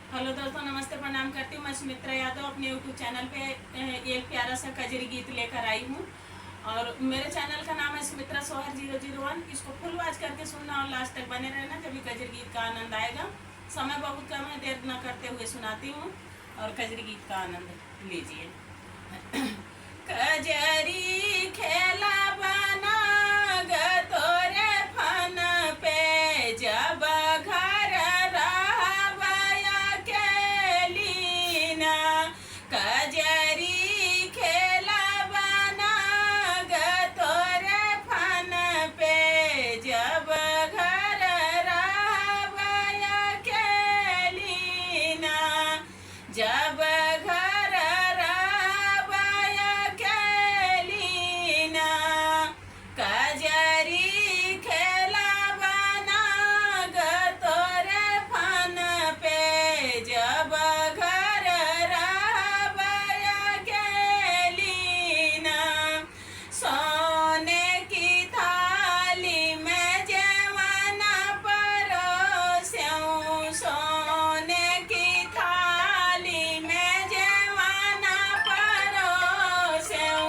Hello दोस्तों, नमस्ते, प्रणाम करती हूँ। मैं सुमित्रा यादव अपने यूट्यूब चैनल पे एक प्यारा सा कजरी गीत लेकर आई हूँ। और मेरे चैनल का नाम है सुमित्रा सोहर 001। इसको फुल वॉच करके सुनना और लास्ट तक बने रहना, जब भी कजरी गीत का आनंद आएगा। समय बहुत कम है, देर न करते हुए सुनाती हूँ और कजरी गीत का आनंद लीजिए। कजरी खेला बना ग तोरे फन पे, जब घर रहबया के लीना। कजरी खेला बना ग तोरे फन पे, जब घर रहबया के लीना। जब घर रहबया के लीना। कजरी खेला बना ग तोरे फन पे, जब घर रहबया के लीना। सोने की थाली में जेवन परोस्यूं, सोने की थाली में जेवन परोस्यूं।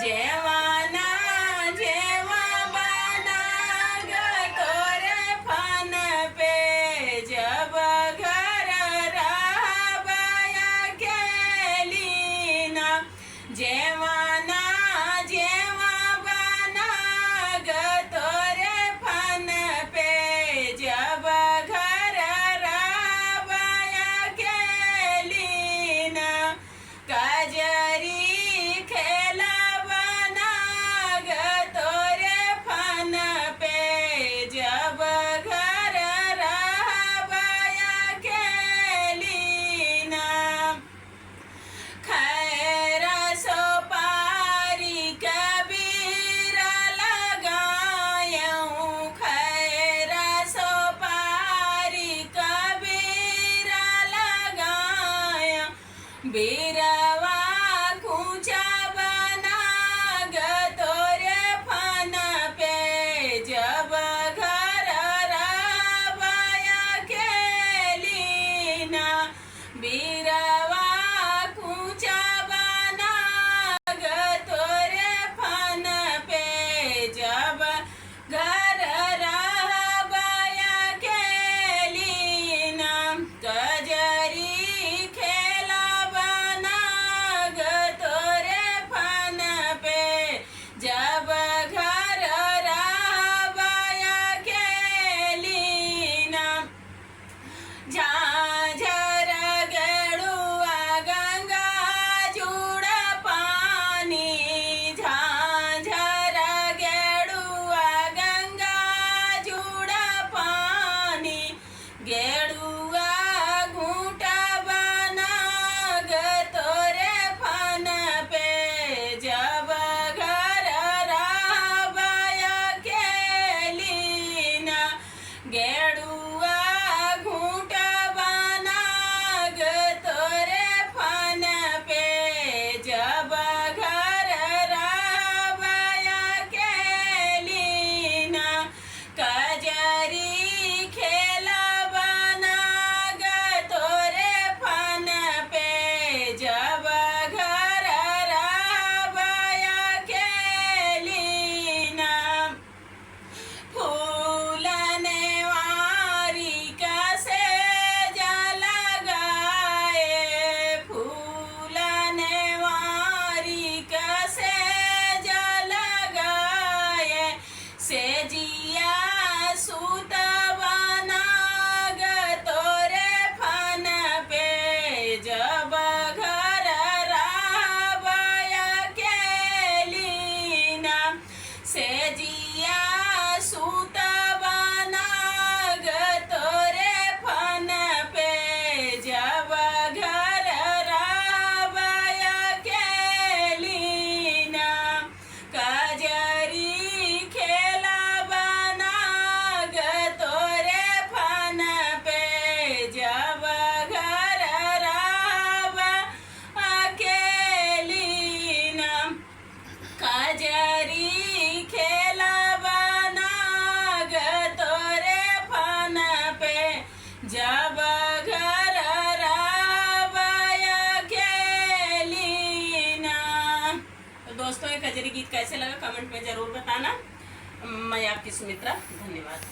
जेवाना जेवा बना ग तोरे फन पे, जब घर रहबया के लीना। जेवाना जेवा बना ग तोरे फन पे, जब घर रहबया के लीना। कजरी खेला बना ग तोरे फन पे, जब घर रहबया के लीना। खैर सोपारी कबीर लगायऊं, खैर सोपारी कबीर लगायऊं। बीरवा खूंचा बना ग तोरे फन पे, जब घर रहबया के लीना। बीरवा खूंचा बना ग तोरे फन पे, जब घर रहबया के लीना। कजरी खेला बना ग तोरे फन पे, जब घर रहबया के लीना। झांझर दोस्तों, ये कजरी गीत कैसे लगा कमेंट में ज़रूर बताना। मैं आपकी सुमित्रा, धन्यवाद।